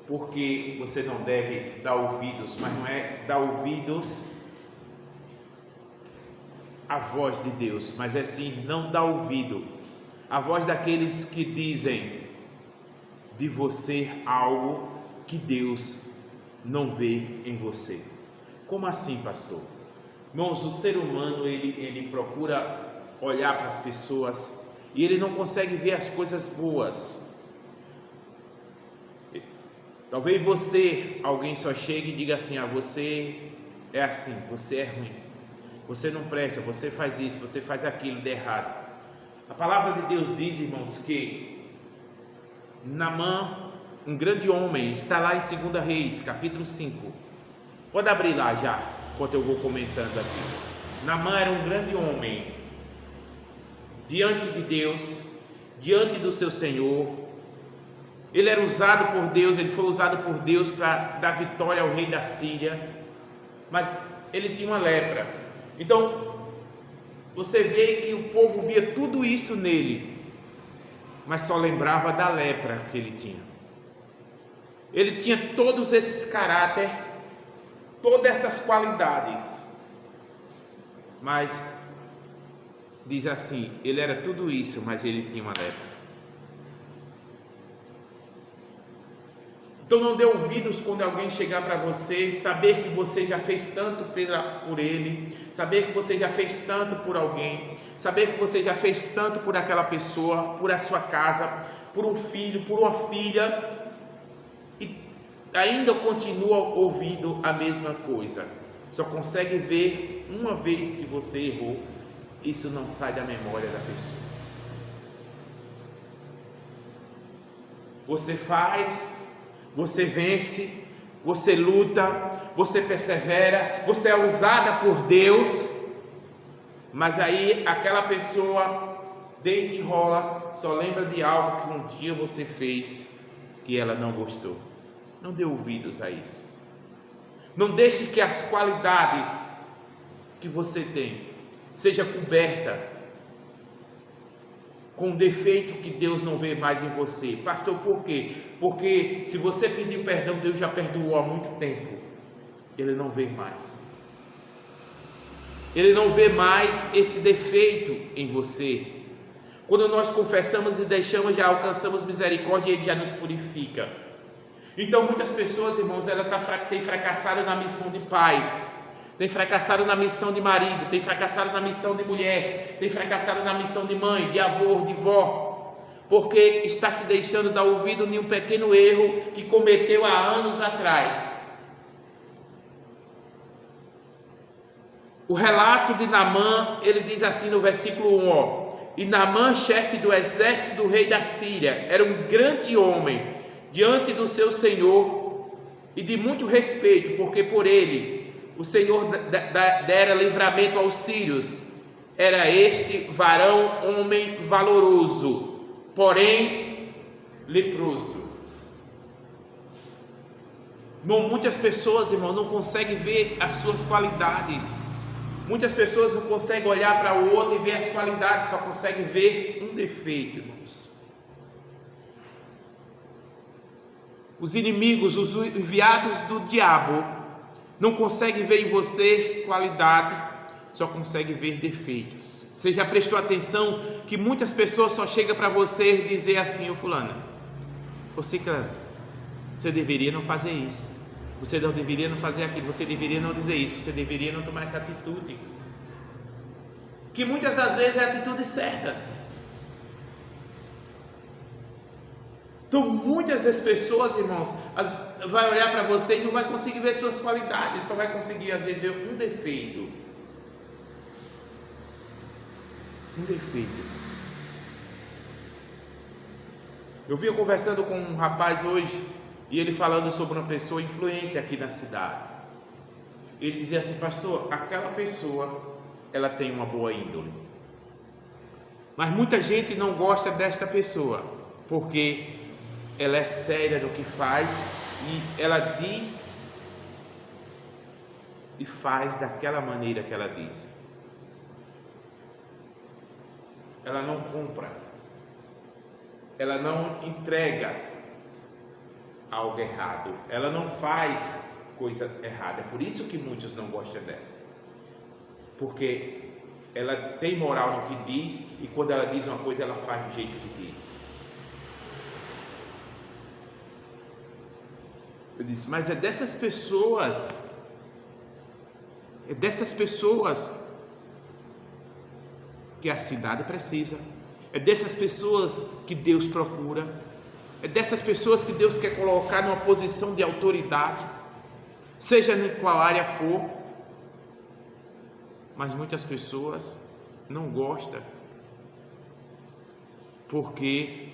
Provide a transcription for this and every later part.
porque você não deve dar ouvidos, mas não é dar ouvidos à voz de Deus, mas é sim não dar ouvido à voz daqueles que dizem de você algo que Deus não vê em você. Como assim, pastor? Irmãos, o ser humano ele procura olhar para as pessoas e ele não consegue ver as coisas boas. Talvez alguém só chegue e diga assim: você é assim, você é ruim, você não presta, você faz isso, você faz aquilo de errado. A palavra de Deus diz, irmãos, que Naamã, um grande homem, está lá em 2 Reis, capítulo 5. Pode abrir lá já, enquanto eu vou comentando aqui. Naamã era um grande homem, diante de Deus, diante do seu Senhor. Ele era usado por Deus, ele foi usado por Deus para dar vitória ao rei da Síria, mas ele tinha uma lepra. Então, você vê que o povo via tudo isso nele, mas só lembrava da lepra que ele tinha. Ele tinha todos esses caráter, todas essas qualidades, mas diz assim, ele era tudo isso, mas ele tinha uma lepra. Então não dê ouvidos quando alguém chegar para você, saber que você já fez tanto por ele, saber que você já fez tanto por alguém, saber que você já fez tanto por aquela pessoa, por a sua casa, por um filho, por uma filha, e ainda continua ouvindo a mesma coisa. Só consegue ver uma vez que você errou, isso não sai da memória da pessoa. Você faz, você vence, você luta, você persevera, você é usada por Deus, mas aí aquela pessoa deita e rola, só lembra de algo que um dia você fez que ela não gostou. Não dê ouvidos a isso. Não deixe que as qualidades que você tem seja coberta com um defeito que Deus não vê mais em você. Pastor, por quê? Porque se você pedir perdão, Deus já perdoou há muito tempo. Ele não vê mais. Ele não vê mais esse defeito em você. Quando nós confessamos e deixamos, já alcançamos misericórdia e Ele já nos purifica. Então muitas pessoas, irmãos, elas têm fracassado na missão de pai, tem fracassado na missão de marido, tem fracassado na missão de mulher, tem fracassado na missão de mãe, de avô, de vó, porque está se deixando dar ouvido em um pequeno erro que cometeu há anos atrás. O relato de Naamã, ele diz assim no versículo 1, e Naamã, chefe do exército do rei da Síria, era um grande homem diante do seu senhor e de muito respeito, porque por ele o Senhor dera livramento aos sírios. Era este varão homem valoroso, porém leproso. Muitas pessoas, irmão, não conseguem ver as suas qualidades. Muitas pessoas não conseguem olhar para o outro e ver as qualidades, só conseguem ver um defeito, irmãos. Os inimigos, os enviados do diabo, não consegue ver em você qualidade, só consegue ver defeitos. Você já prestou atenção que muitas pessoas só chegam para você e dizer assim: ô fulano, você deveria não fazer isso, você não deveria não fazer aquilo, você deveria não dizer isso, você deveria não tomar essa atitude, que muitas das vezes é atitudes certas. Então muitas das pessoas, irmãos, vai olhar para você e não vai conseguir ver suas qualidades, só vai conseguir às vezes ver um defeito. Um defeito, irmãos. Eu vinha conversando com um rapaz hoje e ele falando sobre uma pessoa influente aqui na cidade. Ele dizia assim: pastor, aquela pessoa, ela tem uma boa índole, mas muita gente não gosta desta pessoa, porque ela é séria no que faz e ela diz e faz daquela maneira que ela diz. Ela não compra, ela não entrega, algo errado, ela não faz coisa errada. É por isso que muitos não gostam dela, porque ela tem moral no que diz, e quando ela diz uma coisa, ela faz do jeito que diz. Eu disse, mas é dessas pessoas que a cidade precisa, é dessas pessoas que Deus procura, é dessas pessoas que Deus quer colocar numa posição de autoridade, seja em qual área for. Mas muitas pessoas não gostam, porque,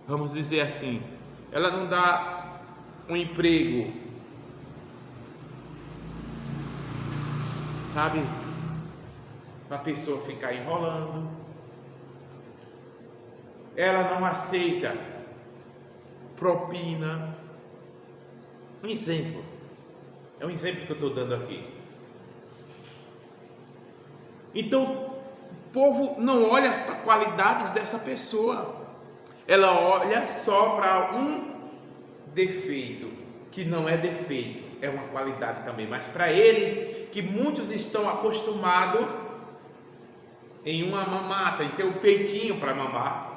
vamos dizer assim, ela não dá um emprego, sabe, para a pessoa ficar enrolando, ela não aceita propina. Um exemplo, é um exemplo que eu estou dando aqui. Então, o povo não olha para as qualidades dessa pessoa, ela olha só para um defeito, que não é defeito, é uma qualidade também. Mas para eles, que muitos estão acostumados em uma mamata, em ter um peitinho para mamar,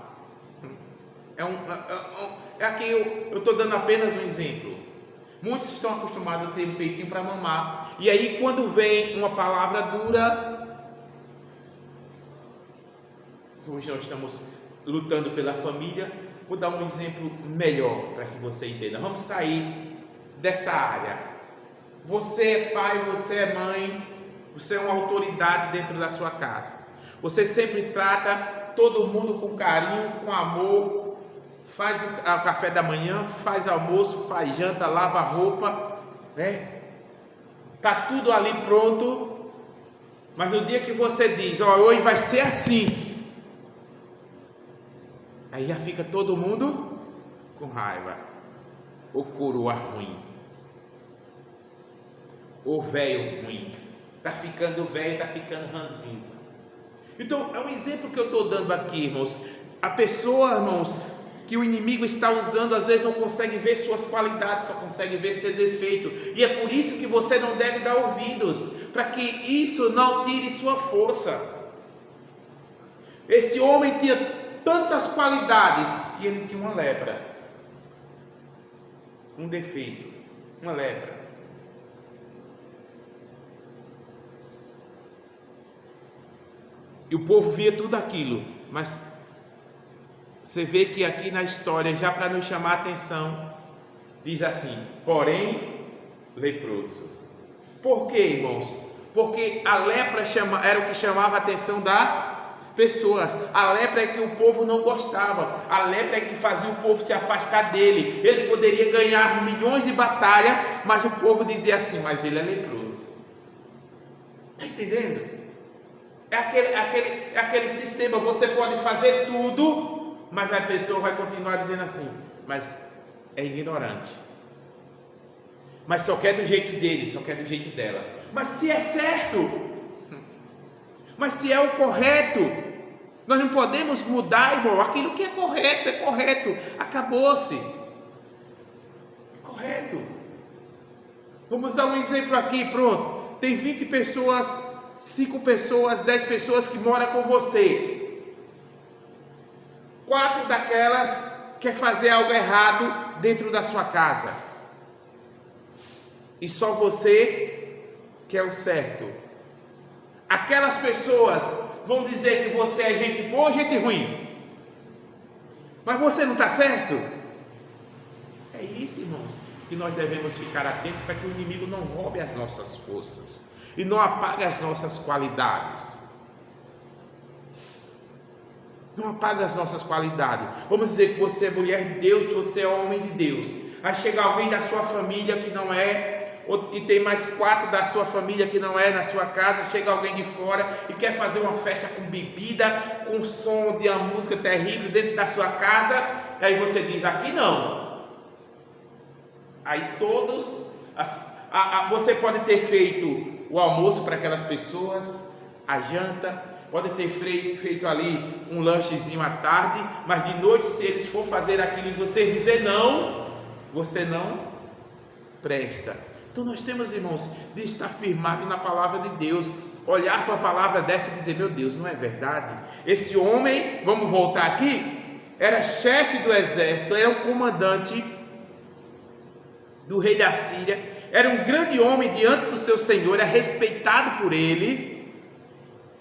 aqui eu estou dando apenas um exemplo. Muitos estão acostumados a ter um peitinho para mamar, e aí quando vem uma palavra dura, hoje nós estamos lutando pela família. Vou dar um exemplo melhor para que você entenda. Vamos sair dessa área. Você é pai, você é mãe, você é uma autoridade dentro da sua casa. Você sempre trata todo mundo com carinho, com amor, faz o café da manhã, faz almoço, faz janta, lava roupa, né? Tá tudo ali pronto. Mas no dia que você diz, ó, hoje vai ser assim, aí já fica todo mundo com raiva. O coroa ruim, o velho ruim, tá ficando velho, tá ficando ranzinza. Então é um exemplo que eu estou dando aqui, irmãos. A pessoa, irmãos, que o inimigo está usando, às vezes não consegue ver suas qualidades, só consegue ver seu defeito, e é por isso que você não deve dar ouvidos, para que isso não tire sua força. Esse homem tinha tantas qualidades, e ele tinha uma lepra, um defeito, uma lepra. E o povo via tudo aquilo, mas você vê que aqui na história, já para nos chamar a atenção, diz assim, porém leproso. Por quê, irmãos? Porque a lepra era o que chamava a atenção das pessoas. A lepra é que o povo não gostava, a lepra é que fazia o povo se afastar dele. Ele poderia ganhar milhões de batalhas, mas o povo dizia assim, mas ele é leproso. Está entendendo? É aquele sistema, você pode fazer tudo, mas a pessoa vai continuar dizendo assim, mas é ignorante, mas só quer do jeito dele, só quer do jeito dela. Mas se é certo, mas se é o correto, nós não podemos mudar, irmão. Aquilo que é correto, acabou-se, correto. Vamos dar um exemplo aqui, pronto, tem 20 pessoas, 5 pessoas, 10 pessoas que moram com você, 4 daquelas quer fazer algo errado dentro da sua casa, e só você quer o certo. Aquelas pessoas vão dizer que você é gente boa ou gente ruim, mas você não está certo. É isso, irmãos, que nós devemos ficar atentos, para que o inimigo não roube as nossas forças e não apague as nossas qualidades. Não apaga as nossas qualidades. Vamos dizer que você é mulher de Deus, você é homem de Deus. Aí chega alguém da sua família que não é, e tem mais 4 da sua família que não é na sua casa. Chega alguém de fora e quer fazer uma festa com bebida, com som de uma música terrível dentro da sua casa. E aí você diz, aqui não. Aí todos, você pode ter feito o almoço para aquelas pessoas, a janta, pode ter feito ali um lanchezinho à tarde, mas de noite, se eles for fazer aquilo e você dizer não, você não presta. Então nós temos, irmãos, de estar firmado na palavra de Deus, olhar para a palavra dessa e dizer: meu Deus, não é verdade? Esse homem, vamos voltar aqui, era chefe do exército, era um comandante do rei da Síria, era um grande homem diante do seu Senhor, era respeitado por ele,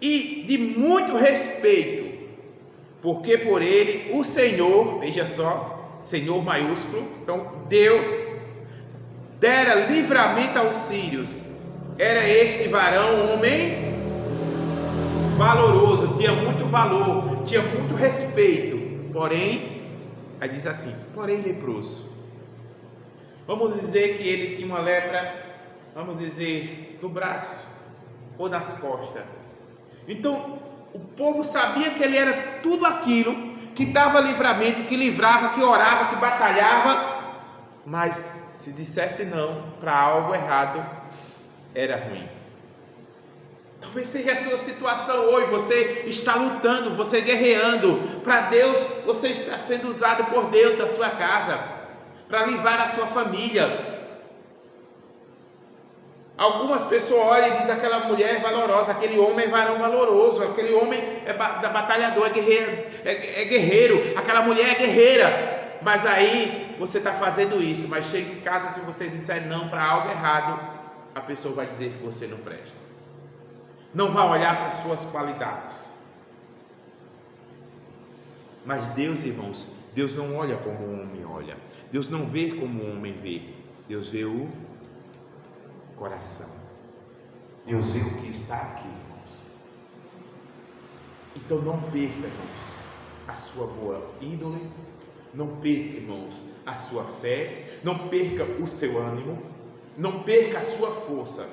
e de muito respeito, porque por ele o Senhor, veja só, Senhor maiúsculo, então Deus dera livramento aos sírios. Era este varão homem valoroso, tinha muito valor, tinha muito respeito, porém, aí diz assim, porém leproso. Vamos dizer que ele tinha uma lepra, vamos dizer, no braço ou nas costas. Então, o povo sabia que ele era tudo aquilo, que dava livramento, que livrava, que orava, que batalhava, mas se dissesse não para algo errado, era ruim. Talvez seja a sua situação hoje, você está lutando, você guerreando para Deus, você está sendo usado por Deus na sua casa, para livrar a sua família. Algumas pessoas olham e dizem: aquela mulher é valorosa, aquele homem é varão valoroso, aquele homem é batalhador, é guerreiro, aquela mulher é guerreira. Mas aí você está fazendo isso, mas chega em casa, se você disser não para algo errado, a pessoa vai dizer que você não presta, não vai olhar para as suas qualidades. Mas Deus, irmãos, Deus não olha como o homem olha, Deus não vê como o homem vê, Deus vê o coração, Deus vê o que está aqui, irmãos. Então não perca, irmãos, a sua boa índole, não perca, irmãos, a sua fé, não perca o seu ânimo, não perca a sua força,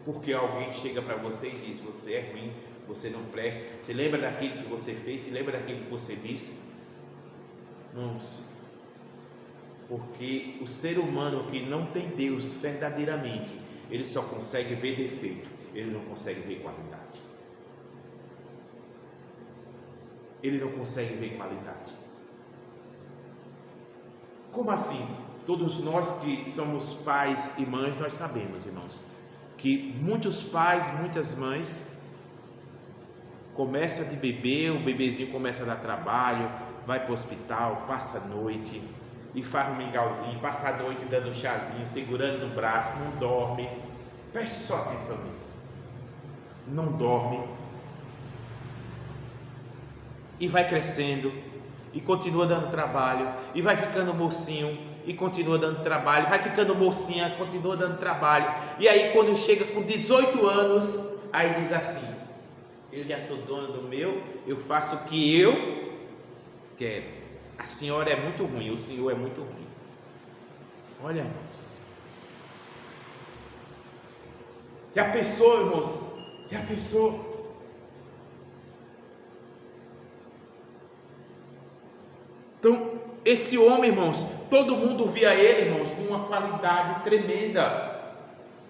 porque alguém chega para você e diz: você é ruim, você não presta. Se lembra daquilo que você fez, se lembra daquilo que você disse? Irmãos, porque o ser humano que não tem Deus verdadeiramente, ele só consegue ver defeito, ele não consegue ver qualidade. Ele não consegue ver qualidade. Como assim? Todos nós que somos pais e mães, nós sabemos, irmãos, que muitos pais, muitas mães começa de bebê, o bebezinho começa a dar trabalho, vai para o hospital, passa a noite e faz um mingauzinho, passa a noite dando um chazinho, segurando no braço, não dorme. Preste só atenção nisso. Não dorme e vai crescendo e continua dando trabalho, e vai ficando mocinho e continua dando trabalho, vai ficando mocinha, continua dando trabalho, e aí quando chega com 18 anos, aí diz assim: eu já sou dono do meu, eu faço o que eu quero, a senhora é muito ruim, o senhor é muito ruim. Olha, irmãos, já pensou, irmãos, já pensou? Então, esse homem, irmãos, todo mundo via ele, irmãos, com uma qualidade tremenda.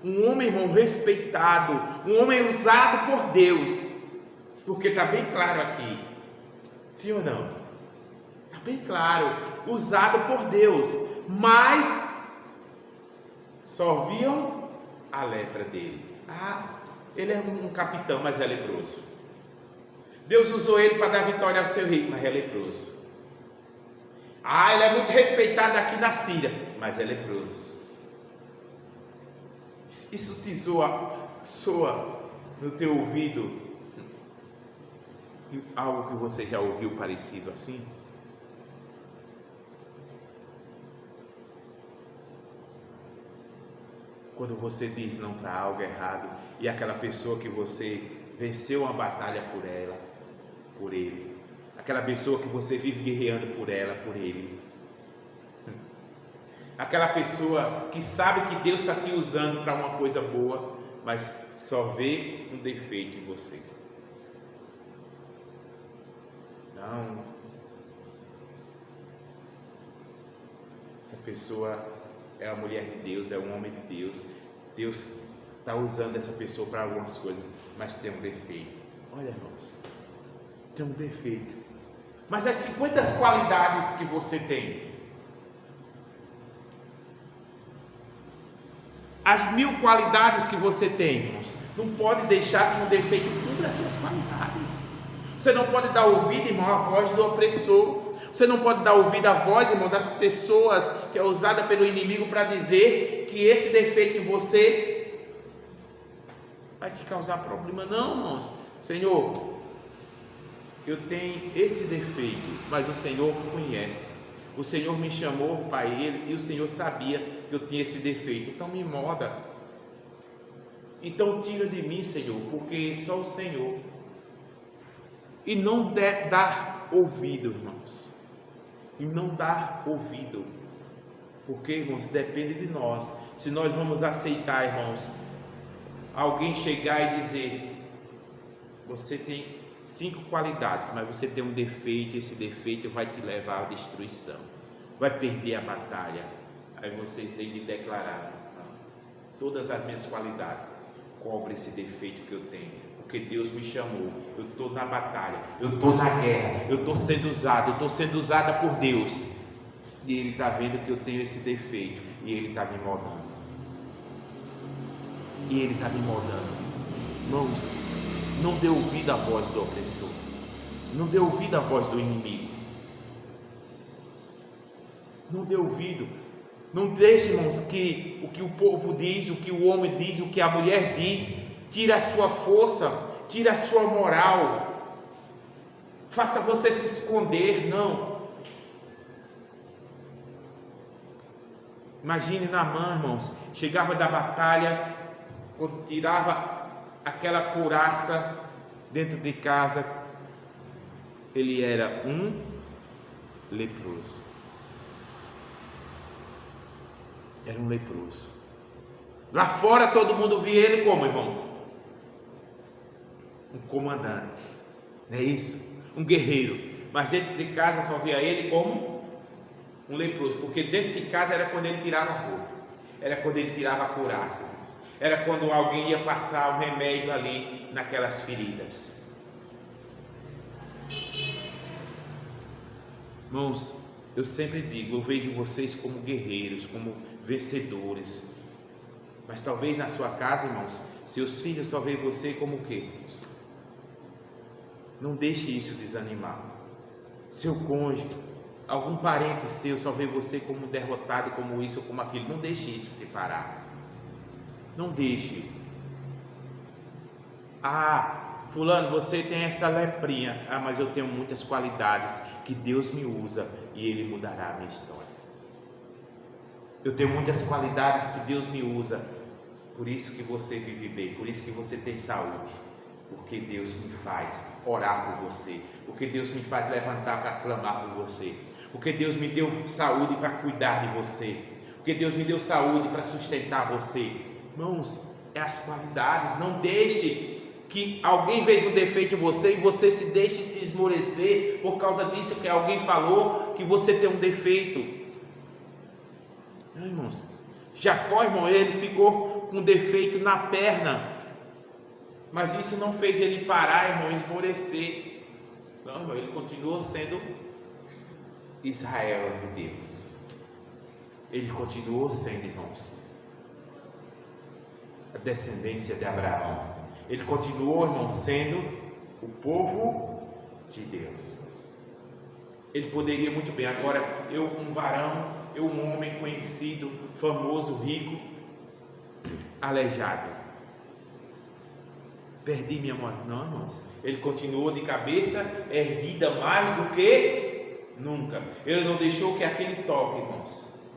Um homem, irmão, respeitado, um homem usado por Deus, porque está bem claro aqui, sim ou não? Está bem claro, usado por Deus, mas só viam a lepra dele. Ah, ele é um capitão, mas é leproso. Deus usou ele para dar vitória ao seu rei, mas é leproso. Ah, ele é muito respeitado aqui na Síria, mas é leproso. Isso te soa no teu ouvido algo que você já ouviu parecido assim? Quando você diz não para algo errado e aquela pessoa que você venceu uma batalha por ela, por ele, aquela pessoa que você vive guerreando por ela, por ele, aquela pessoa que sabe que Deus está te usando para uma coisa boa, mas só vê um defeito em você. Não, essa pessoa é a mulher de Deus, é um homem de Deus. Deus está usando essa pessoa para algumas coisas, mas tem um defeito. Olha, irmãos, tem um defeito. Mas as 50 qualidades que você tem, as 1000 qualidades que você tem, irmãos. Não pode deixar que um defeito cubra as suas qualidades. Você não pode dar ouvido, irmão, à voz do opressor. Você não pode dar ouvido à voz, irmão, das pessoas que é usada pelo inimigo para dizer que esse defeito em você vai te causar problema. Não, irmãos. Senhor, eu tenho esse defeito, mas o Senhor conhece. O Senhor me chamou para Ele e o Senhor sabia que eu tinha esse defeito. Então me molda. Então tira de mim, Senhor, porque só o Senhor. E não dar ouvido, irmãos. E não dar ouvido. Porque, irmãos, depende de nós. Se nós vamos aceitar, irmãos, alguém chegar e dizer: você tem 5 qualidades, mas você tem um defeito, esse defeito vai te levar à destruição, vai perder a batalha. Aí você tem de declarar: todas as minhas qualidades cobre esse defeito que eu tenho, porque Deus me chamou, eu estou na batalha, eu estou na guerra, eu estou sendo usado, eu estou sendo usada por Deus, e Ele está vendo que eu tenho esse defeito, e Ele está me moldando, irmãos. Não dê ouvido à voz do opressor, não dê ouvido à voz do inimigo, não dê ouvido. Não deixe, irmãos, que o que o povo diz, o que o homem diz, o que a mulher diz, tire a sua força, tire a sua moral, faça você se esconder. Não. Imagine Naamã, irmãos, chegava da batalha, quando tirava aquela couraça dentro de casa, ele era um leproso. Era um leproso. Lá fora todo mundo via ele como, irmão? Um comandante, não é isso? Um guerreiro. Mas dentro de casa só via ele como um leproso, porque dentro de casa era quando ele tirava a roupa, era quando ele tirava a couraça, era quando alguém ia passar o remédio ali naquelas feridas. Irmãos, eu sempre digo, eu vejo vocês como guerreiros, como vencedores, mas talvez na sua casa, irmãos, seus filhos só veem você como o quê? Não deixe isso desanimar. Seu cônjuge, algum parente seu só vê você como derrotado, como isso ou como aquilo. Não deixe isso te parar. Não deixe. Fulano, você tem essa leprinha. Mas eu tenho muitas qualidades que Deus me usa e Ele mudará a minha história. Eu tenho muitas qualidades que Deus me usa, por isso que você vive bem, por isso que você tem saúde, porque Deus me faz orar por você, porque Deus me faz levantar para clamar por você, porque Deus me deu saúde para cuidar de você, porque Deus me deu saúde para sustentar você. Irmãos, é as qualidades. Não deixe que alguém veja um defeito em você e você se deixe se esmorecer por causa disso que alguém falou que você tem um defeito. Não, irmãos, Jacó, irmão, ele ficou com defeito na perna, mas isso não fez ele parar, irmão, esmorecer. Não, irmão, ele continuou sendo Israel de Deus. Ele continuou sendo, irmãos, a descendência de Abraão. Ele continuou, irmão, sendo o povo de Deus. Ele poderia muito bem, agora um varão, um homem conhecido, famoso, rico, aleijado, perdi minha moral. Não, irmãos, ele continuou de cabeça erguida mais do que nunca. Ele não deixou que aquele toque, irmãos,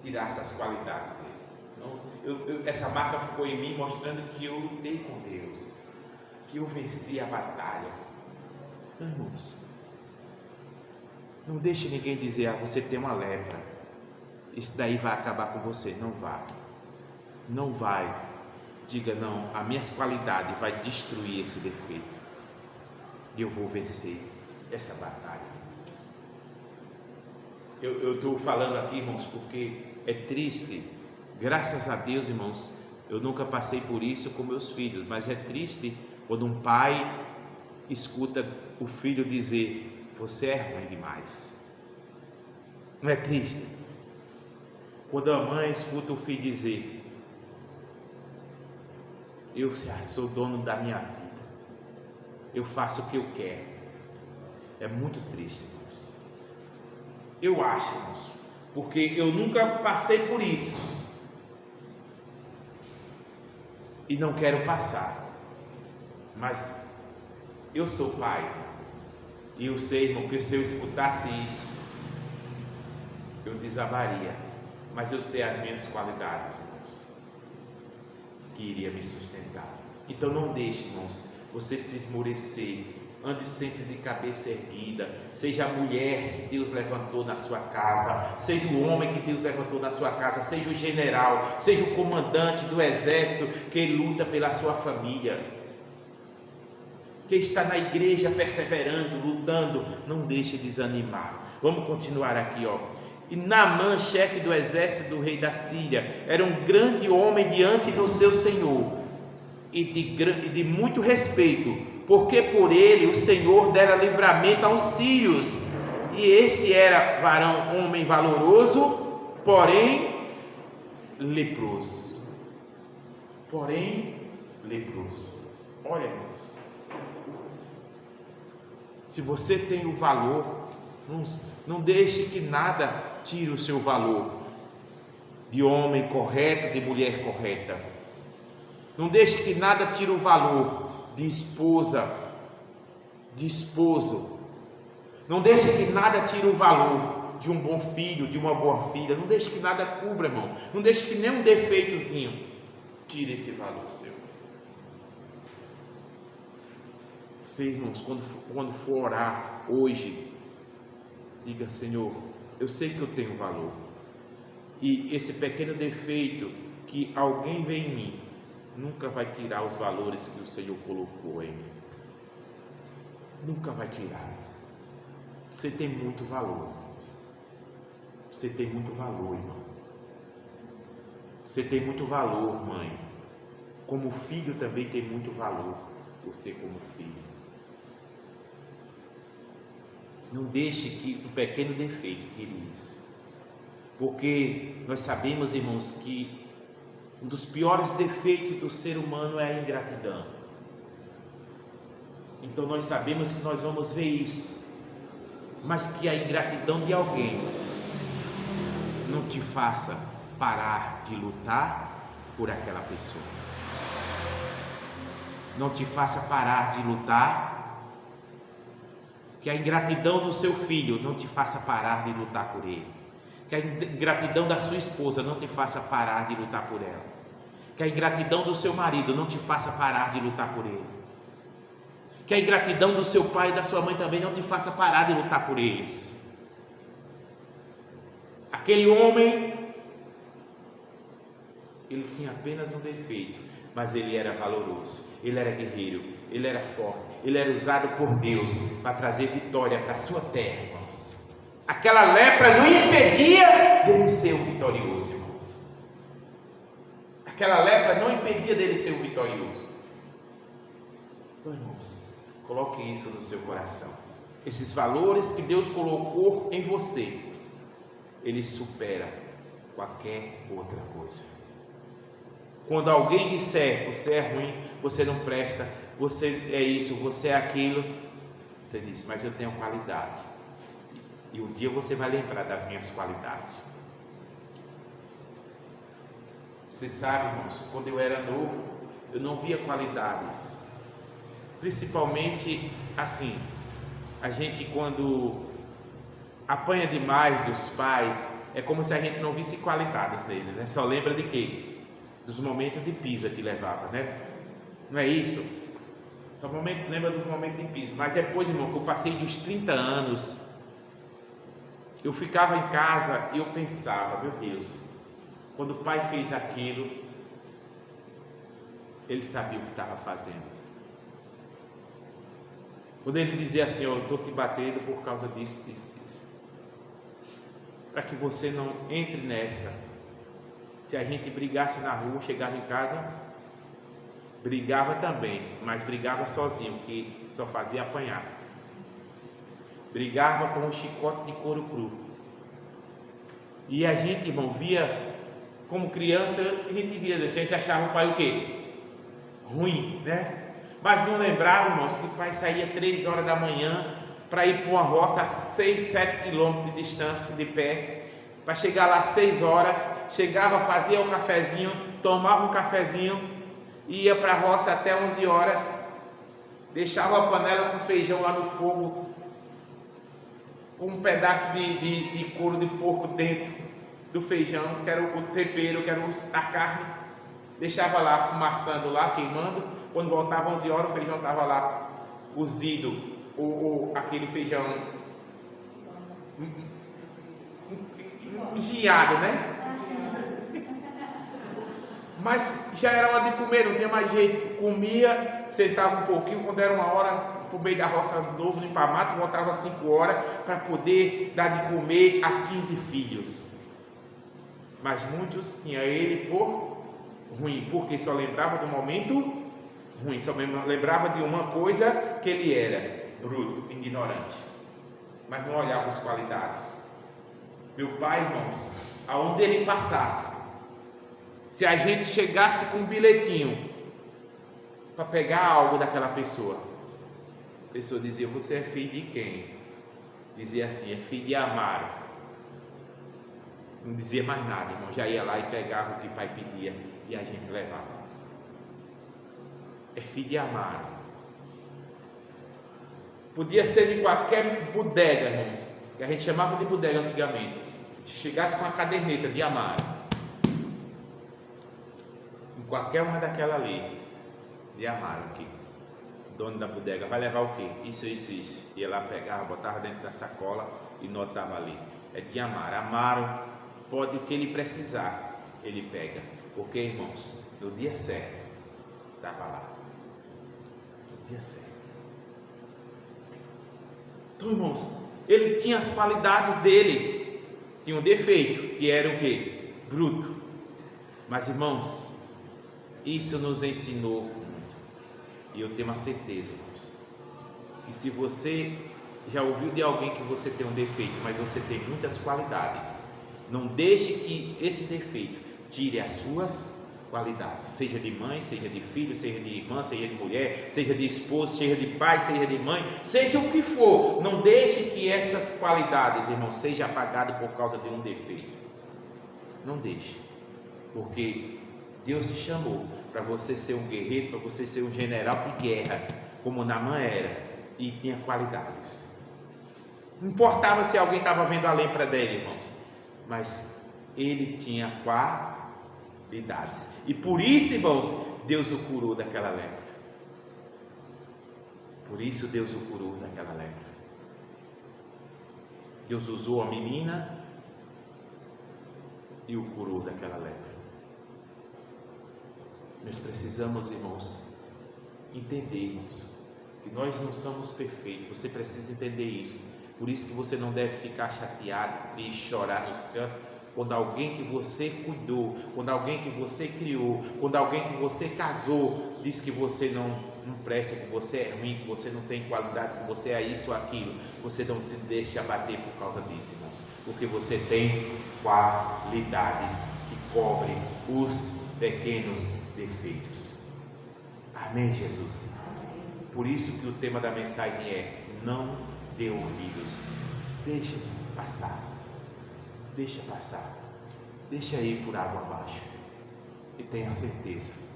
tirasse as qualidades dele. Essa marca ficou em mim, mostrando que eu lutei com Deus, que eu venci a batalha. Não, irmãos, não deixe ninguém dizer: você tem uma lepra, isso daí vai acabar com você. Não vai, não vai. Diga: não, as minhas qualidades vai destruir esse defeito e eu vou vencer essa batalha. Eu estou falando aqui, irmãos, porque é triste. Graças a Deus, irmãos, eu nunca passei por isso com meus filhos, mas é triste quando um pai escuta o filho dizer: você é ruim demais. Não é triste? Quando a mãe escuta o filho dizer: eu sou dono da minha vida, eu faço o que eu quero. É muito triste, irmãos. Eu acho, irmãos, porque eu nunca passei por isso e não quero passar, mas eu sou pai e eu sei, irmão, que se eu escutasse isso eu desabaria, mas eu sei as minhas qualidades, irmãos, que iria me sustentar. Então não deixe, irmãos, você se esmorecer. Ande sempre de cabeça erguida. Seja a mulher que Deus levantou na sua casa, seja o homem que Deus levantou na sua casa, seja o general, seja o comandante do exército que luta pela sua família, que está na igreja perseverando, lutando. Não deixe desanimar. Vamos continuar aqui, ó. E Naamã, chefe do exército do rei da Síria, era um grande homem diante do seu senhor e de muito respeito, porque por ele o Senhor dera livramento aos sírios. E este era homem valoroso, porém leproso. Olha, irmãos, se você tem o valor, não deixe que nada tire o seu valor de homem correto, de mulher correta. Não deixe que nada tire o valor de esposa, de esposo. Não deixe que nada tire o valor de um bom filho, de uma boa filha. Não deixe que nada cubra, irmão. Não deixe que nenhum defeitozinho tire esse valor seu. Sei, irmãos, quando for orar hoje, diga: Senhor, eu sei que eu tenho valor, e esse pequeno defeito que alguém vê em mim nunca vai tirar os valores que o Senhor colocou em mim. Nunca vai tirar. Você tem muito valor, irmãos. Você tem muito valor, irmão. Você tem muito valor, mãe. Como filho também tem muito valor. Você como filho. Não deixe que um pequeno defeito tire isso. Porque nós sabemos, irmãos, que um dos piores defeitos do ser humano é a ingratidão. Então nós sabemos que nós vamos ver isso, mas que a ingratidão de alguém não te faça parar de lutar por aquela pessoa. Não te faça parar de lutar. Que a ingratidão do seu filho não te faça parar de lutar por ele. Que a ingratidão da sua esposa não te faça parar de lutar por ela. Que a ingratidão do seu marido não te faça parar de lutar por ele. Que a ingratidão do seu pai e da sua mãe também não te faça parar de lutar por eles. Aquele homem, ele tinha apenas um defeito, mas ele era valoroso, ele era guerreiro, ele era forte, ele era usado por Deus para trazer vitória para a sua terra, irmãos. Aquela lepra não impedia dele ser o vitorioso, irmãos. Aquela lepra não impedia dele ser o vitorioso. Então, irmãos, coloque isso no seu coração. Esses valores que Deus colocou em você, ele supera qualquer outra coisa. Quando alguém disser: você é ruim, você não presta, você é isso, você é aquilo, você diz: mas eu tenho qualidade. E um dia você vai lembrar das minhas qualidades. Você sabe, irmãos, quando eu era novo, eu não via qualidades. Principalmente assim, a gente quando apanha demais dos pais, é como se a gente não visse qualidades nele, né? Só lembra de quê? Dos momentos de pisa que levava, né? Não é isso? Só lembra do momento de pisa. Mas depois, irmão, que eu passei dos 30 anos, eu ficava em casa e eu pensava: meu Deus, quando o pai fez aquilo, ele sabia o que estava fazendo. Quando ele dizia assim: eu estou te batendo por causa disso, disso, disso, para que você não entre nessa. Se a gente brigasse na rua, chegava em casa, brigava também, mas brigava sozinho, porque só fazia apanhar. Brigava com um chicote de couro cru. E a gente, irmão, via, como criança, a gente achava o pai o quê? Ruim, né? Mas não lembrava, irmãos, que o pai saía 3 horas da manhã para ir para uma roça a 6, 7 quilômetros de distância de pé, para chegar lá às 6 horas, chegava, fazia o cafezinho, tomava um cafezinho, ia para a roça até 11 horas, deixava a panela com feijão lá no fogo, com um pedaço de couro de porco dentro do feijão, que era o tempero, que era a carne, deixava lá fumaçando lá, queimando. Quando voltava 11 horas, o feijão estava lá cozido, aquele feijão engiado, né? Mas já era hora de comer, não tinha mais jeito. Comia, sentava um pouquinho, quando era 1 hora, para o meio da roça de novo, limpar mato, voltava às 5 horas para poder dar de comer a 15 filhos. Mas muitos tinham ele por ruim, porque só lembrava do momento ruim, só lembrava de uma coisa que ele era, bruto, ignorante, mas não olhava as qualidades. Meu pai, irmãos, aonde ele passasse, se a gente chegasse com um bilhetinho para pegar algo daquela pessoa, a pessoa dizia: você é filho de quem? Dizia assim: é filho de Amaro. Não dizia mais nada, irmão, já ia lá e pegava o que o pai pedia e a gente levava. É filho de Amaro. Podia ser de qualquer bodega, irmãos, que a gente chamava de bodega antigamente. Chegasse com a caderneta de Amaro, em qualquer uma daquela ali, de Amaro aqui, dono da bodega, vai levar o quê? Isso. Ia lá, pegava, botava dentro da sacola e notava ali: é de Amaro. Amaro, pode o que ele precisar, ele pega. Porque, irmãos, no dia certo, estava lá. No dia certo. Então, irmãos, ele tinha as qualidades dele. Tinha um defeito, que era o quê? Bruto. Mas, irmãos, isso nos ensinou muito. E eu tenho uma certeza, irmãos, que se você já ouviu de alguém que você tem um defeito, mas você tem muitas qualidades, não deixe que esse defeito tire as suas qualidades, seja de mãe, seja de filho, seja de irmã, seja de mulher, seja de esposo, seja de pai, seja de mãe, seja o que for. Não deixe que essas qualidades, irmão, sejam apagadas por causa de um defeito. Não deixe, porque Deus te chamou para você ser um guerreiro, para você ser um general de guerra, como Naamã era, e tinha qualidades. Não importava se alguém estava vendo a lêmpora dele, irmãos, mas ele tinha qualidades. E por isso, irmãos, Deus o curou daquela lepra. Por isso Deus o curou daquela lepra. Deus usou a menina e o curou daquela lepra. Nós precisamos, irmãos, entendermos que nós não somos perfeitos. Você precisa entender isso. Por isso que você não deve ficar chateado, triste, chorar nos cantos, quando alguém que você cuidou, quando alguém que você criou, quando alguém que você casou diz que você não presta, que você é ruim, que você não tem qualidade, que você é isso ou aquilo. Você não se deixa abater por causa disso, irmãos, porque você tem qualidades que cobrem os pequenos defeitos. Amém, Jesus? Por isso que o tema da mensagem é: não dê ouvidos, deixa passar. Deixa passar, deixa ir por água abaixo e tenha certeza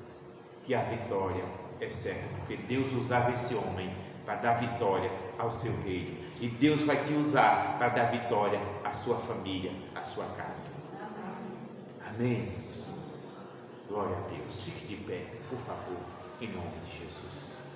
que a vitória é certa, porque Deus usava esse homem para dar vitória ao seu reino, e Deus vai te usar para dar vitória à sua família, à sua casa. Amém, irmãos? Glória a Deus. Fique de pé, por favor, em nome de Jesus.